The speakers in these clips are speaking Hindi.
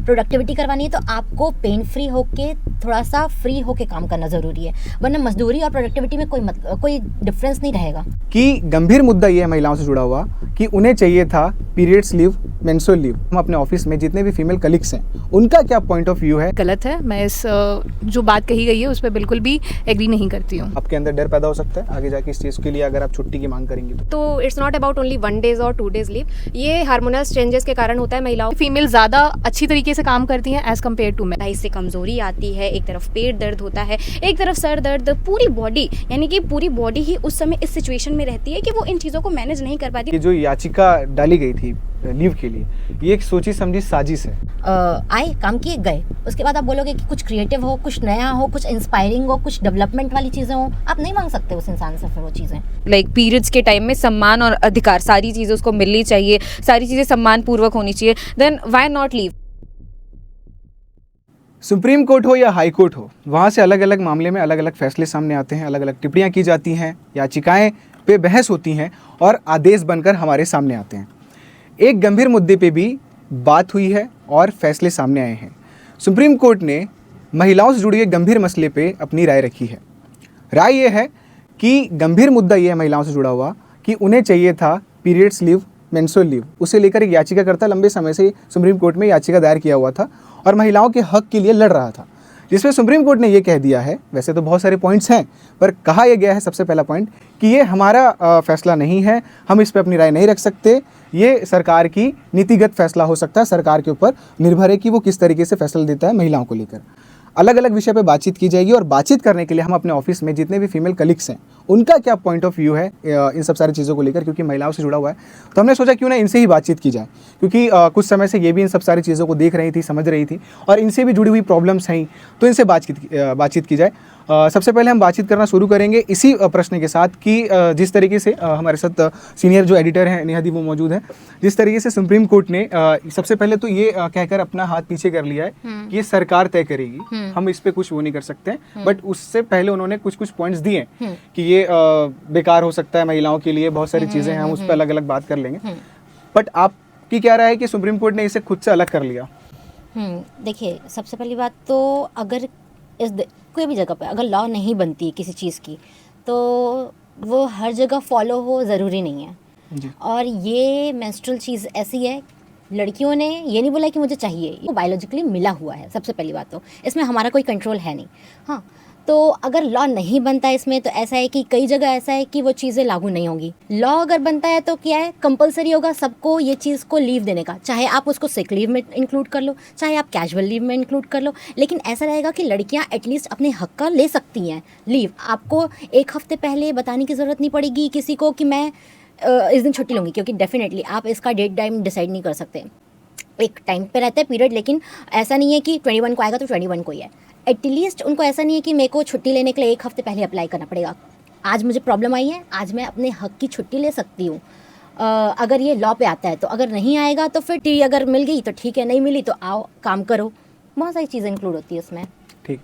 प्रोडक्टिविटी करवानी है तो आपको पेन फ्री होके थोड़ा सा फ्री होके काम करना ज़रूरी है, वरना मजदूरी और प्रोडक्टिविटी में कोई डिफरेंस नहीं रहेगा। कि गंभीर मुद्दा ये है महिलाओं से जुड़ा हुआ कि उन्हें चाहिए था पीरियड्स लीव, मेंस्ट्रुअल लीव। हम अपने ऑफिस में जितने भी फीमेल कलीग्स हैं उनका क्या पॉइंट ऑफ व्यू है? गलत है। मैं इस जो बात कही गई है उस पर बिल्कुल भी एग्री नहीं करती हूँ। आपके अंदर डर पैदा हो सकता है आगे जाके इस चीज़ के लिए अगर आप छुट्टी की मांग करेंगी तो it's not about only 1 days और 2 डेज लीव। ये हार्मोनल चेंजेस के कारण होता है। महिलाओं फीमेल ज़्यादा अच्छी तरीके से काम करती हैं एज कम्पेयर टू मेल। इससे कमजोरी आती है, एक तरफ पेट दर्द होता है, एक तरफ सर दर्द, पूरी बॉडी, यानी कि पूरी बॉडी ही उस समय इस सिचुएशन में रहती है कि वो इन चीज़ों को मैनेज नहीं कर पाती। कि जो याचिका डाली गई थी लीव के लिए, ये एक सोची समझी साजिश है। आए काम किए गए, उसके बाद आप बोलोगे कि कुछ क्रिएटिव हो, कुछ नया हो, कुछ इंस्पायरिंग हो, कुछ डेवलपमेंट वाली चीज़ें हो, आप नहीं मांग सकते उस इंसान से फिर वो चीज़ें। लाइक पीरियड्स के टाइम में सम्मान और अधिकार, सारी चीज़ें उसको मिलनी चाहिए, सारी चीज़ें सम्मान पूर्वक होनी चाहिए, then why not leave. Supreme Court हो या हाई कोर्ट हो, वहाँ से अलग अलग मामले में अलग अलग फैसले सामने आते हैं, अलग अलग टिप्पणियाँ की जाती हैं, याचिकाएं पे बहस होती हैं और आदेश बनकर हमारे सामने आते हैं। एक गंभीर मुद्दे पे भी बात हुई है और फैसले सामने आए हैं। सुप्रीम कोर्ट ने महिलाओं से जुड़े गंभीर मसले पे अपनी राय रखी है। राय ये है कि गंभीर मुद्दा ये है महिलाओं से जुड़ा हुआ कि उन्हें चाहिए था पीरियड्स लीव, मेंस्ट्रुअल लीव। उसे लेकर एक याचिकाकर्ता लंबे समय से सुप्रीम कोर्ट में याचिका दायर किया हुआ था और महिलाओं के हक के लिए लड़ रहा था, जिसमें सुप्रीम कोर्ट ने ये कह दिया है, वैसे तो बहुत सारे पॉइंट्स हैं पर कहा यह गया है सबसे पहला पॉइंट कि ये हमारा फैसला नहीं है, हम इस पर अपनी राय नहीं रख सकते, ये सरकार की नीतिगत फैसला हो सकता है, सरकार के ऊपर निर्भर है कि वो किस तरीके से फैसला देता है महिलाओं को लेकर। अलग अलग विषय पे बातचीत की जाएगी और बातचीत करने के लिए हम अपने ऑफिस में जितने भी फीमेल कलीग्स हैं उनका क्या पॉइंट ऑफ व्यू है इन सब सारी चीज़ों को लेकर, क्योंकि महिलाओं से जुड़ा हुआ है तो हमने सोचा क्यों ना इनसे ही बातचीत की जाए, क्योंकि कुछ समय से ये भी इन सब सारी चीज़ों को देख रही थी, समझ रही थी और इनसे भी जुड़ी हुई प्रॉब्लम्स हैं, तो इनसे बातचीत की जाए। सबसे पहले हम बातचीत करना शुरू करेंगे इसी प्रश्न के साथ कि जिस तरीके से हमारे साथ सीनियर जो एडिटर हैं नेहा दी वो मौजूद हैं, जिस तरीके से सुप्रीम कोर्ट ने सबसे पहले तो ये कहकर अपना हाथ पीछे कर लिया है कि ये सरकार तय करेगी, हम इस पे कुछ वो नहीं कर सकते हैं, बट उससे पहले उन्होंने कुछ पॉइंट्स दिए कि ये बेकार हो सकता है महिलाओं के लिए, बहुत सारी चीज़ें हैं, हम उस पर अलग अलग बात कर लेंगे। बट आपकी क्या राय है कि सुप्रीम कोर्ट ने इसे खुद से अलग कर लिया? देखिए, सबसे पहली बात तो अगर कोई भी जगह पे अगर लॉ नहीं बनती किसी चीज़ की तो वो हर जगह फॉलो हो ज़रूरी नहीं है जी। और ये मेंस्ट्रुअल चीज़ ऐसी है, लड़कियों ने ये नहीं बोला कि मुझे चाहिए, वो बायोलॉजिकली मिला हुआ है। सबसे पहली बात तो इसमें हमारा कोई कंट्रोल है नहीं। हाँ, तो अगर लॉ नहीं बनता इसमें तो ऐसा है कि कई जगह ऐसा है कि वो चीज़ें लागू नहीं होंगी। लॉ अगर बनता है तो क्या है, कंपलसरी होगा सबको ये चीज़ को लीव देने का, चाहे आप उसको सिक लीव में इंक्लूड कर लो, चाहे आप कैजुअल लीव में इंक्लूड कर लो, लेकिन ऐसा रहेगा कि लड़कियां एटलीस्ट अपने हक का ले सकती हैं लीव। आपको एक हफ्ते पहले बताने की ज़रूरत नहीं पड़ेगी किसी को कि मैं इस दिन छुट्टी लूँगी, क्योंकि डेफिनेटली आप इसका डेट टाइम डिसाइड नहीं कर सकते। एक टाइम पे रहता है पीरियड, लेकिन ऐसा नहीं है कि 21 को आएगा तो 21 को ही है। एटलीस्ट उनको ऐसा नहीं है कि मेरे को छुट्टी लेने के लिए एक हफ्ते पहले अप्लाई करना पड़ेगा। आज मुझे प्रॉब्लम आई है, आज मैं अपने हक की छुट्टी ले सकती हूँ। अगर ये लॉ पे आता है तो, अगर नहीं आएगा तो फिर टी अगर मिल गई तो ठीक है, नहीं मिली तो आओ काम करो, बहुत सारी चीज़ें इंक्लूड होती है उसमें। ठीक,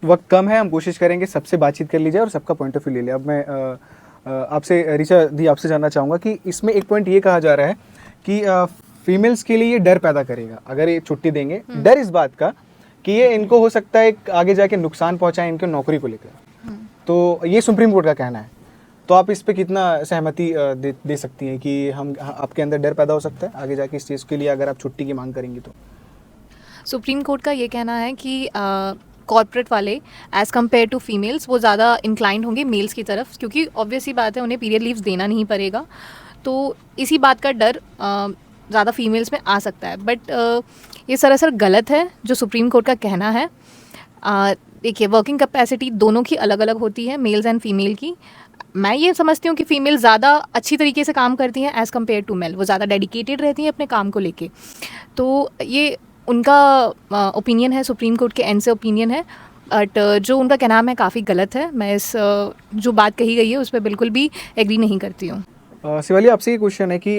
वक्त कम है, हम कोशिश करेंगे सबसे बातचीत कर ली जाए और सबका पॉइंट ऑफ व्यू ले लिया। अब मैं आपसे ऋचा दी आपसे जानना चाहूँगा कि इसमें एक पॉइंट ये कहा जा रहा है कि फीमेल्स के लिए ये डर पैदा करेगा अगर ये छुट्टी देंगे, डर इस बात का कि ये इनको हो सकता है आगे जाके नुकसान पहुंचाए इनके नौकरी को लेकर, तो ये सुप्रीम कोर्ट का कहना है। तो आप इस पे कितना सहमति दे सकती हैं कि हम आपके अंदर डर पैदा हो सकता है आगे जाके इस चीज़ के लिए अगर आप छुट्टी की मांग करेंगी तो? सुप्रीम कोर्ट का ये कहना है कि कॉर्पोरेट वाले एज़ कम्पेयर टू फीमेल्स वो ज़्यादा इंक्लाइंड होंगे मेल्स की तरफ, क्योंकि ऑब्वियस ही बात है उन्हें पीरियड लीव्स देना नहीं पड़ेगा, तो इसी बात का डर ज़्यादा फीमेल्स में आ सकता है। बट ये सरासर गलत है जो सुप्रीम कोर्ट का कहना है। देखिए, वर्किंग कैपेसिटी दोनों की अलग अलग होती है, मेल्स एंड फीमेल की। मैं ये समझती हूँ कि फ़ीमेल ज़्यादा अच्छी तरीके से काम करती हैं एज़ कम्पेयर टू मेल, वो ज़्यादा डेडिकेटेड रहती हैं अपने काम को लेके, तो ये उनका ओपिनियन है, सुप्रीम कोर्ट के एंड से ओपिनियन है। बट जो उनका कहना है काफ़ी गलत है। मैं इस जो बात कही गई है उस पर बिल्कुल भी एग्री नहीं करती हूँ। शिवाली, आपसे ये क्वेश्चन है कि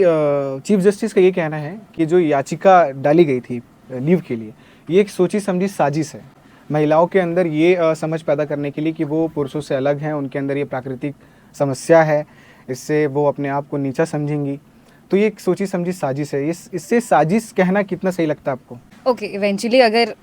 चीफ जस्टिस का ये कहना है कि जो याचिका डाली गई थी लीव के लिए, ये एक सोची समझी साजिश है महिलाओं के अंदर ये समझ पैदा करने के लिए कि वो पुरुषों से अलग हैं, उनके अंदर ये प्राकृतिक समस्या है, इससे वो अपने आप को नीचा समझेंगी, तो ये एक सोची समझी साजिश है। इससे साजिश कहना कितना सही लगता है आपको? ओके इवेंचुअली अगर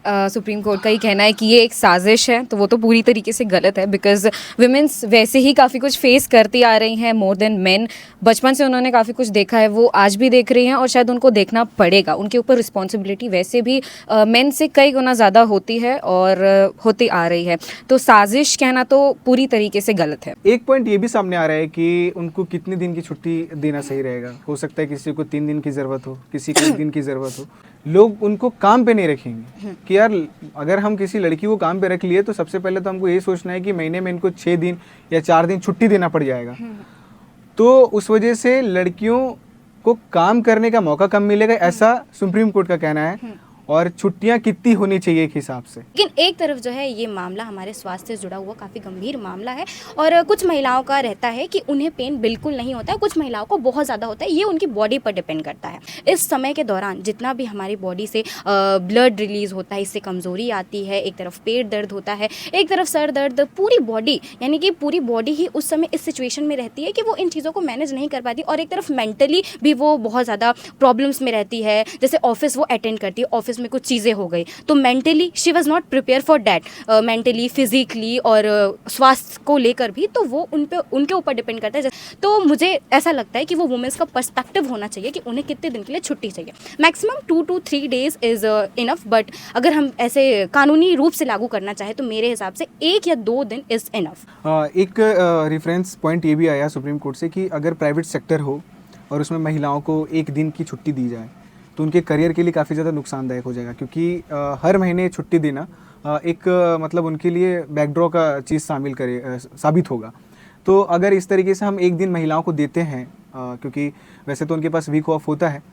सुप्रीम कोर्ट का ही कहना है कि ये एक साजिश है तो वो तो पूरी तरीके से गलत है, बिकॉज वुमेंस वैसे ही काफ़ी कुछ फेस करती आ रही हैं मोर देन मेन। बचपन से उन्होंने काफ़ी कुछ देखा है, वो आज भी देख रही हैं और शायद उनको देखना पड़ेगा। उनके ऊपर रिस्पॉन्सिबिलिटी वैसे भी मेन से कई गुना ज़्यादा होती है और होती आ रही है, तो साजिश कहना तो पूरी तरीके से गलत है। एक पॉइंट ये भी सामने आ रहा है कि उनको कितने दिन की छुट्टी देना सही रहेगा। हो सकता है किसी को 3 दिन की ज़रूरत हो, किसी को 1 दिन की ज़रूरत हो। लोग उनको काम पे नहीं रखेंगे कि यार अगर हम किसी लड़की को काम पे रख लिए तो सबसे पहले तो हमको ये सोचना है कि महीने में इनको 6 दिन या 4 दिन छुट्टी देना पड़ जाएगा। तो उस वजह से लड़कियों को काम करने का मौका कम मिलेगा, ऐसा सुप्रीम कोर्ट का कहना है। और छुट्टियां कितनी होनी चाहिए एक हिसाब से। लेकिन एक तरफ जो है ये मामला हमारे स्वास्थ्य से जुड़ा हुआ काफ़ी गंभीर मामला है और कुछ महिलाओं का रहता है कि उन्हें पेन बिल्कुल नहीं होता है, कुछ महिलाओं को बहुत ज़्यादा होता है। ये उनकी बॉडी पर डिपेंड करता है। इस समय के दौरान जितना भी हमारी बॉडी से ब्लड रिलीज़ होता है, इससे कमज़ोरी आती है, एक तरफ पेट दर्द होता है, एक तरफ सर दर्द, पूरी बॉडी यानी कि पूरी बॉडी ही उस समय इस सिचुएशन में रहती है कि वो इन चीज़ों को मैनेज नहीं कर पाती और एक तरफ मेंटली भी वो बहुत ज़्यादा प्रॉब्लम्स में रहती है। जैसे ऑफिस वो अटेंड करती है, ऑफिस में कुछ चीज़ें हो गई तो mentally she was not prepare for that, mentally physically और स्वास्थ्य को लेकर भी, तो वो उनके ऊपर डिपेंड करता है। तो मुझे ऐसा लगता है कि वो वुमेन्स का पर्सपेक्टिव होना चाहिए कि उन्हें कितने दिन के लिए छुट्टी चाहिए। Maximum 2 to 3 days is enough, but अगर हम ऐसे कानूनी रूप से लागू करना चाहें तो मेरे हिसाब से 1 या 2 दिन इज़ इनफ। एक रेफरेंस पॉइंट ये भी आया सुप्रीम कोर्ट से कि अगर प्राइवेट सेक्टर हो और उसमें महिलाओं को 1 दिन की छुट्टी दी जाए तो उनके करियर के लिए काफ़ी ज़्यादा नुकसानदायक हो जाएगा, क्योंकि हर महीने छुट्टी देना एक मतलब उनके लिए बैकड्रॉ का चीज़ साबित होगा। तो अगर इस तरीके से हम 1 दिन महिलाओं को देते हैं, क्योंकि वैसे तो उनके पास वीक ऑफ होता है,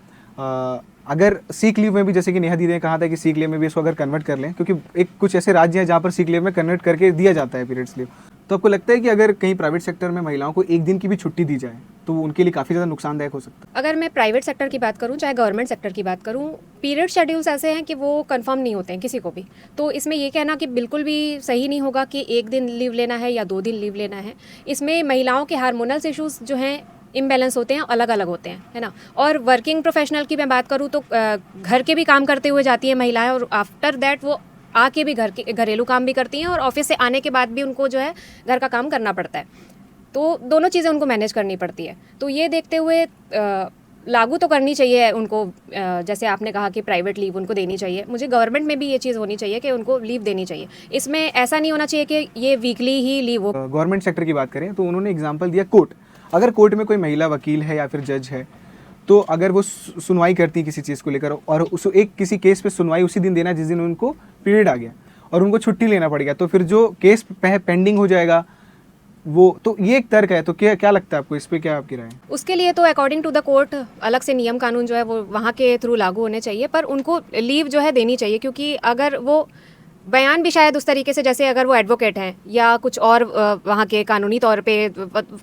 अगर सीक लीव में भी, जैसे कि नेहा दीदी ने कहा था कि सीक लीव में भी इसको अगर कन्वर्ट कर लें, क्योंकि कुछ ऐसे राज्य हैं जहाँ पर सीक लीव में कन्वर्ट करके दिया जाता है पीरियड्स लीव, तो आपको लगता है कि अगर कहीं प्राइवेट सेक्टर में महिलाओं को 1 दिन की भी छुट्टी दी जाए तो वो उनके लिए काफ़ी ज़्यादा नुकसानदायक हो सकता है? अगर मैं प्राइवेट सेक्टर की बात करूं चाहे गवर्नमेंट सेक्टर की बात करूं, पीरियड शेड्यूल्स ऐसे हैं कि वो कंफर्म नहीं होते हैं किसी को भी। तो इसमें ये कहना कि बिल्कुल भी सही नहीं होगा कि 1 दिन लीव लेना है या 2 दिन लीव लेना है। इसमें महिलाओं के हार्मोनल्स इश्यूज जो हैं इम्बैलेंस होते हैं, अलग अलग होते हैं, है ना। और वर्किंग प्रोफेशनल की मैं बात करूँ तो घर के भी काम करते हुए जाती हैं महिलाएं और आफ्टर दैट वो आके भी घरेलू काम भी करती हैं और ऑफिस से आने के बाद भी उनको जो है घर का काम करना पड़ता है। तो दोनों चीज़ें उनको मैनेज करनी पड़ती है। तो ये देखते हुए लागू तो करनी चाहिए उनको, जैसे आपने कहा कि प्राइवेट लीव उनको देनी चाहिए, मुझे गवर्नमेंट में भी ये चीज़ होनी चाहिए कि उनको लीव देनी चाहिए। इसमें ऐसा नहीं होना चाहिए कि ये वीकली ही लीव हो। गवर्नमेंट सेक्टर की बात करें तो उन्होंने एग्जाम्पल दिया कोर्ट। अगर कोर्ट में कोई महिला वकील है या फिर जज है तो अगर वो सुनवाई करती है किसी चीज़ को लेकर और उस एक किसी केस पे सुनवाई उसी दिन देना जिस दिन उनको पीरियड आ गया और उनको छुट्टी लेना पड़ गया, तो फिर जो केस पेंडिंग हो जाएगा वो, तो ये एक तर्क है। तो क्या लगता है आपको, इस पे क्या आपकी राय है? उसके लिए तो अकॉर्डिंग टू द कोर्ट अलग से नियम कानून जो है वो वहाँ के थ्रू लागू होने चाहिए, पर उनको लीव जो है देनी चाहिए। क्योंकि अगर वो बयान भी शायद उस तरीके से, जैसे अगर वो एडवोकेट हैं या कुछ और वहाँ के कानूनी तौर पे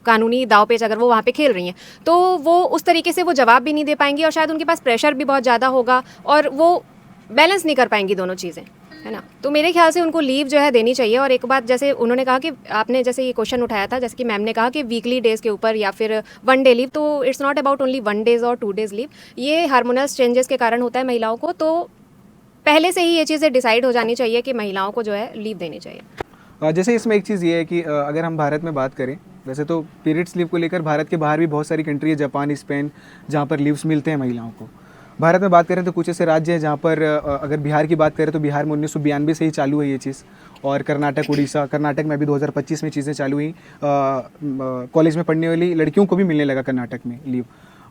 कानूनी दाव पेच अगर वो वहाँ पे खेल रही हैं तो वो उस तरीके से वो जवाब भी नहीं दे पाएंगी और शायद उनके पास प्रेशर भी बहुत ज़्यादा होगा और वो बैलेंस नहीं कर पाएंगी दोनों चीज़ें, है ना। तो मेरे ख्याल से उनको लीव जो है देनी चाहिए। और एक बात, जैसे उन्होंने कहा कि आपने जैसे ये क्वेश्चन उठाया था, जैसे कि मैम ने कहा कि वीकली डेज़ के ऊपर या फिर 1 डे लीव, तो it's not about only 1 days और 2 डेज़ लीव। ये हार्मोनल चेंजेस के कारण होता है महिलाओं को, तो पहले से ही ये चीज़ें डिसाइड हो जानी चाहिए कि महिलाओं को जो है लीव देनी चाहिए। जैसे इसमें एक चीज़ ये है कि अगर हम भारत में बात करें, वैसे तो पीरियड्स लीव को लेकर भारत के बाहर भी बहुत सारी कंट्री है, जापान, स्पेन, जहाँ पर लीव्स मिलते हैं महिलाओं को। भारत में बात करें तो कुछ ऐसे राज्य हैं जहाँ पर अगर बिहार की बात करें तो बिहार में 1992 से ही चालू है ये चीज़, और कर्नाटक, उड़ीसा, कर्नाटक में अभी 2025 में चीज़ें चालू हुई। कॉलेज में पढ़ने वाली लड़कियों को भी मिलने लगा कर्नाटक में लीव,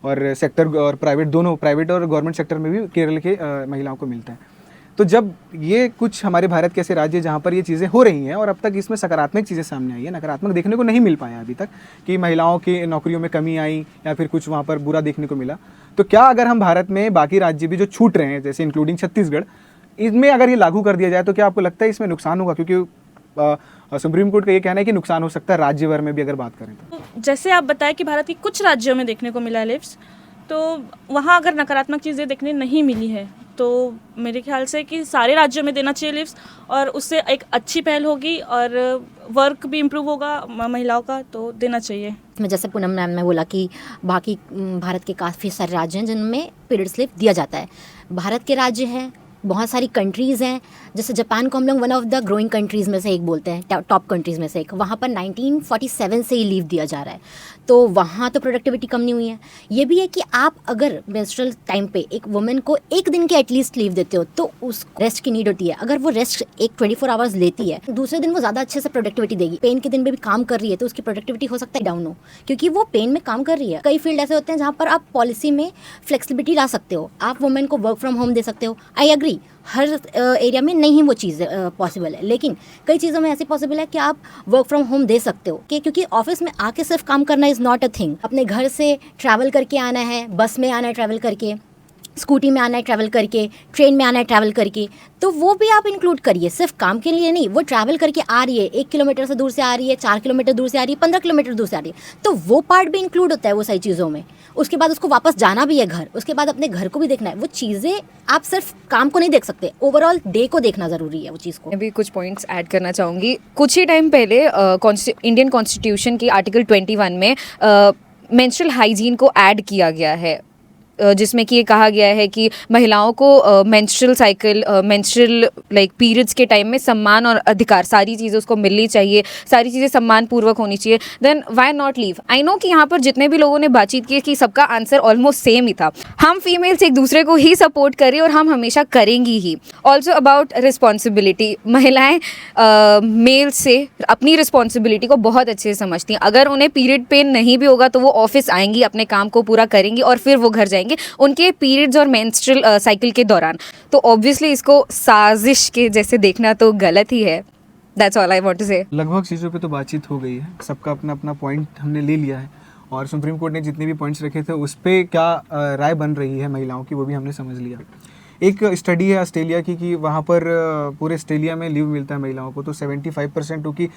और सेक्टर और प्राइवेट दोनों, प्राइवेट और गवर्नमेंट सेक्टर में भी केरल के महिलाओं को मिलता है। तो जब ये कुछ हमारे भारत के ऐसे राज्य जहाँ पर ये चीज़ें हो रही हैं और अब तक इसमें सकारात्मक चीज़ें सामने आई है, नकारात्मक देखने को नहीं मिल पाया अभी तक कि महिलाओं की नौकरियों में कमी आई या फिर कुछ वहाँ पर बुरा देखने को मिला। तो क्या अगर हम भारत में बाकी राज्य भी जो छूट रहे हैं, जैसे इंक्लूडिंग छत्तीसगढ़, इसमें अगर ये लागू कर दिया जाए तो क्या आपको लगता है इसमें नुकसान होगा? क्योंकि सुप्रीम कोर्ट का ये कहना है कि नुकसान हो सकता है राज्य भर में भी अगर बात करें तो। जैसे आप बताएं कि भारत के कुछ राज्यों में देखने को मिला है लिव्स, तो वहाँ अगर नकारात्मक चीज़ें देखने नहीं मिली है तो मेरे ख्याल से कि सारे राज्यों में देना चाहिए लीव्स, और उससे एक अच्छी पहल होगी और वर्क भी इम्प्रूव होगा महिलाओं का, तो देना चाहिए। में जैसे पूनम मैम ने बोला कि बाकी भारत के काफ़ी सारे राज्य हैं जिनमें पीरियड्स लीव दिया जाता है। भारत के राज्य हैं, बहुत सारी कंट्रीज़ हैं, जैसे जापान को हम लोग one of the growing countries में से एक बोलते हैं, टॉप कंट्रीज़ में से एक। वहाँ पर 1947 से ही लीव दिया जा रहा है, तो वहाँ तो प्रोडक्टिविटी कम नहीं हुई है। ये भी है कि आप अगर मेंस्ट्रुअल टाइम पे एक वुमेन को एक दिन के एटलीस्ट लीव देते हो तो उस रेस्ट की नीड होती है। अगर वो रेस्ट एक 24 आवर्स लेती है, दूसरे दिन वो ज़्यादा अच्छे से प्रोडक्टिविटी देगी। पेन के दिन में भी काम कर रही है तो उसकी प्रोडक्टिविटी हो सकता है डाउन हो, क्योंकि वो पेन में काम कर रही है। कई फील्ड ऐसे होते हैं जहाँ पर आप पॉलिसी में फ्लेक्सिबिलिटी ला सकते हो, आप वुमेन को वर्क फ्रॉम होम दे सकते हो। आई एग्री, हर एरिया में नहीं वो चीज़ पॉसिबल है, लेकिन कई चीज़ों में ऐसी पॉसिबल है कि आप वर्क फ्रॉम होम दे सकते हो क्योंकि ऑफिस में आके सिर्फ काम करना इज़ नॉट अ थिंग। अपने घर से ट्रैवल करके आना है, बस में आना है ट्रैवल करके, स्कूटी में आना है ट्रैवल करके, ट्रेन में आना है ट्रैवल करके, तो वो भी आप इंक्लूड करिए। सिर्फ काम के लिए नहीं, वो ट्रैवल करके आ रही है, 1 किलोमीटर से दूर से आ रही है, 4 किलोमीटर दूर से आ रही है, 15 किलोमीटर दूर से आ रही है, तो वो पार्ट भी इंक्लूड होता है वो सारी चीज़ों में। उसके बाद उसको वापस जाना भी है घर, उसके बाद अपने घर को भी देखना है। वो चीज़ें आप सिर्फ काम को नहीं देख सकते, ओवरऑल डे को देखना ज़रूरी है वो चीज़ को। मैं भी कुछ पॉइंट्स ऐड करना चाहूँगी। कुछ ही टाइम पहले इंडियन कॉन्स्टिट्यूशन की आर्टिकल 21 में मेंस्ट्रुअल हाइजीन को ऐड किया गया है, जिसमें कि ये कहा गया है कि महिलाओं को menstrual cycle, menstrual like periods के टाइम में सम्मान और अधिकार, सारी चीज़ें उसको मिलनी चाहिए, सारी चीज़ें सम्मान पूर्वक होनी चाहिए। Then why not leave? I know कि यहाँ पर जितने भी लोगों ने बातचीत की कि सबका आंसर ऑलमोस्ट सेम ही था। हम फीमेल्स एक दूसरे को ही सपोर्ट करें और हम हमेशा करेंगी ही। ऑल्सो अबाउट रिस्पॉन्सिबिलिटी, महिलाएँ मेल से अपनी रिस्पॉन्सिबिलिटी को बहुत अच्छे से समझती हैं। अगर उन्हें पीरियड पेन नहीं भी होगा तो वो ऑफिस आएंगी, अपने काम को पूरा करेंगी और फिर वो घर जाएंगी उनके पीरियड्स और मेंस्ट्रुअल साइकिल के दौरान। तो ऑब्वियसली इसको साजिश के जैसे देखना तो गलत ही है। That's all I want to say. लगभग चीज़ों पे तो बातचीत हो गई है, सबका अपना अपना पॉइंट हमने ले लिया है, और सुप्रीम कोर्ट ने जितने भी पॉइंट्स रखे थे उस पर क्या राय बन रही है महिलाओं की वो भी हमने समझ लिया। एक स्टडी है ऑस्ट्रेलिया की कि वहाँ पर पूरे ऑस्ट्रेलिया में लीव मिलता है महिलाओं को तो 75%, क्योंकि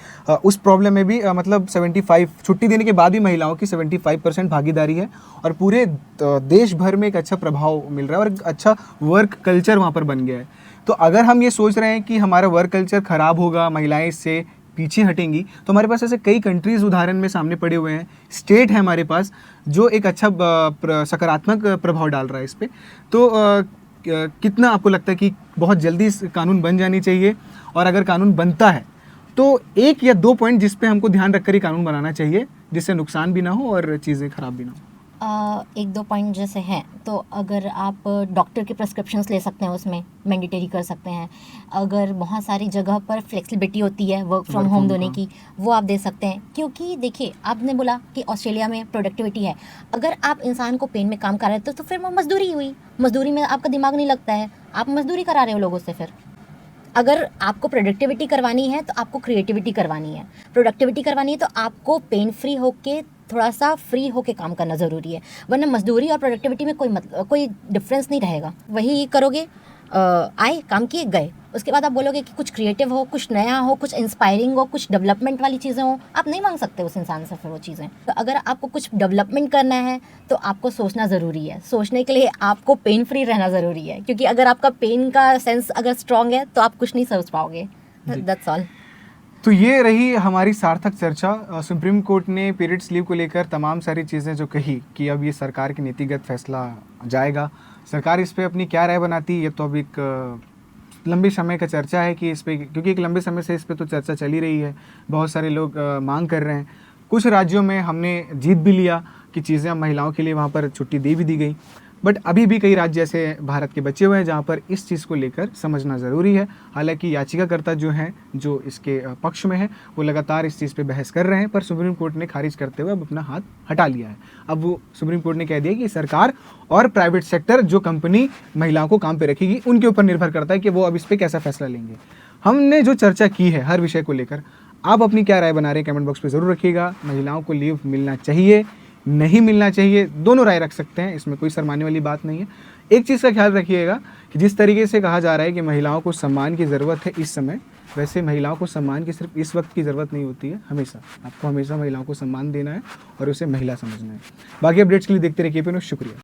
उस प्रॉब्लम में भी मतलब 75 छुट्टी देने के बाद भी महिलाओं की 75% भागीदारी है, और पूरे देश भर में एक अच्छा प्रभाव मिल रहा है और एक अच्छा वर्क कल्चर वहाँ पर बन गया है। तो अगर हम ये सोच रहे हैं कि हमारा वर्क कल्चर ख़राब होगा, महिलाएं इससे पीछे हटेंगी, तो हमारे पास ऐसे कई कंट्रीज़ उदाहरण में सामने पड़े हुए हैं, स्टेट है हमारे पास जो एक अच्छा सकारात्मक प्रभाव डाल रहा है इस पर। तो कितना आपको लगता है कि बहुत जल्दी कानून बन जानी चाहिए, और अगर कानून बनता है तो 1 या 2 पॉइंट जिस पे हमको ध्यान रखकर ही कानून बनाना चाहिए जिससे नुकसान भी ना हो और चीज़ें ख़राब भी ना हो? 1-2 पॉइंट जैसे हैं, तो अगर आप डॉक्टर के प्रिस्क्रिप्शंस ले सकते हैं, उसमें मैंडेटरी कर सकते हैं। अगर बहुत सारी जगह पर फ्लेक्सिबिलिटी होती है वर्क फ्रॉम होम देने की, वो आप दे सकते हैं। क्योंकि देखिए, आपने बोला कि ऑस्ट्रेलिया में प्रोडक्टिविटी है, अगर आप इंसान को पेन में काम करा रहे तो फिर वो मजदूरी हुई। मजदूरी में आपका दिमाग नहीं लगता है, आप मजदूरी करा रहे हो लोगों से। फिर अगर आपको प्रोडक्टिविटी करवानी है तो आपको क्रिएटिविटी करवानी है, प्रोडक्टिविटी करवानी है तो आपको पेन फ्री होके, थोड़ा सा फ्री होके काम करना ज़रूरी है, वरना मजदूरी और प्रोडक्टिविटी में कोई डिफरेंस नहीं रहेगा। वही करोगे, आए काम किए गए, उसके बाद आप बोलोगे कि कुछ क्रिएटिव हो, कुछ नया हो, कुछ इंस्पायरिंग हो, कुछ डेवलपमेंट वाली चीज़ें हो, आप नहीं मांग सकते उस इंसान से फिर वो चीज़ें। तो अगर आपको कुछ डेवलपमेंट करना है तो आपको सोचना ज़रूरी है। सोचने के लिए आपको पेन फ्री रहना ज़रूरी है, क्योंकि अगर आपका पेन का सेंस अगर स्ट्रॉन्ग है तो आप कुछ नहीं सोच पाओगे। That's all. तो ये रही हमारी सार्थक चर्चा। सुप्रीम कोर्ट ने पीरियड्स लीव को लेकर तमाम सारी चीज़ें जो कही कि अब ये सरकार की नीतिगत फैसला जाएगा, सरकार इस पे अपनी क्या राय बनाती है, ये तो अब एक लंबे समय का चर्चा है कि इस पे, क्योंकि एक लंबे समय से इस पे तो चर्चा चल ही रही है, बहुत सारे लोग मांग कर रहे हैं। कुछ राज्यों में हमने जीत भी लिया कि चीज़ें महिलाओं के लिए वहाँ पर छुट्टी दे भी दी गई, बट अभी भी कई राज्य ऐसे भारत के बचे हुए हैं जहाँ पर इस चीज़ को लेकर समझना ज़रूरी है। हालांकि याचिकाकर्ता जो हैं, जो इसके पक्ष में हैं, वो लगातार इस चीज़ पे बहस कर रहे हैं, पर सुप्रीम कोर्ट ने खारिज करते हुए अब अपना हाथ हटा लिया है। अब वो सुप्रीम कोर्ट ने कह दिया कि सरकार और प्राइवेट सेक्टर, जो कंपनी महिलाओं को काम पे रखेगी, उनके ऊपर निर्भर करता है कि वो अब इस पर कैसा फैसला लेंगे। हमने जो चर्चा की है हर विषय को लेकर, आप अपनी क्या राय बना रहे हैं कमेंट बॉक्स में ज़रूर रखिएगा। महिलाओं को लीव मिलना चाहिए, नहीं मिलना चाहिए, दोनों राय रख सकते हैं, इसमें कोई शर्माने वाली बात नहीं है। एक चीज़ का ख्याल रखिएगा कि जिस तरीके से कहा जा रहा है कि महिलाओं को सम्मान की ज़रूरत है इस समय, वैसे महिलाओं को सम्मान की सिर्फ इस वक्त की ज़रूरत नहीं होती है, हमेशा आपको हमेशा महिलाओं को सम्मान देना है और उसे महिला समझना है। बाकी अपडेट्स के लिए देखते रहिए KP न्यूज़। शुक्रिया।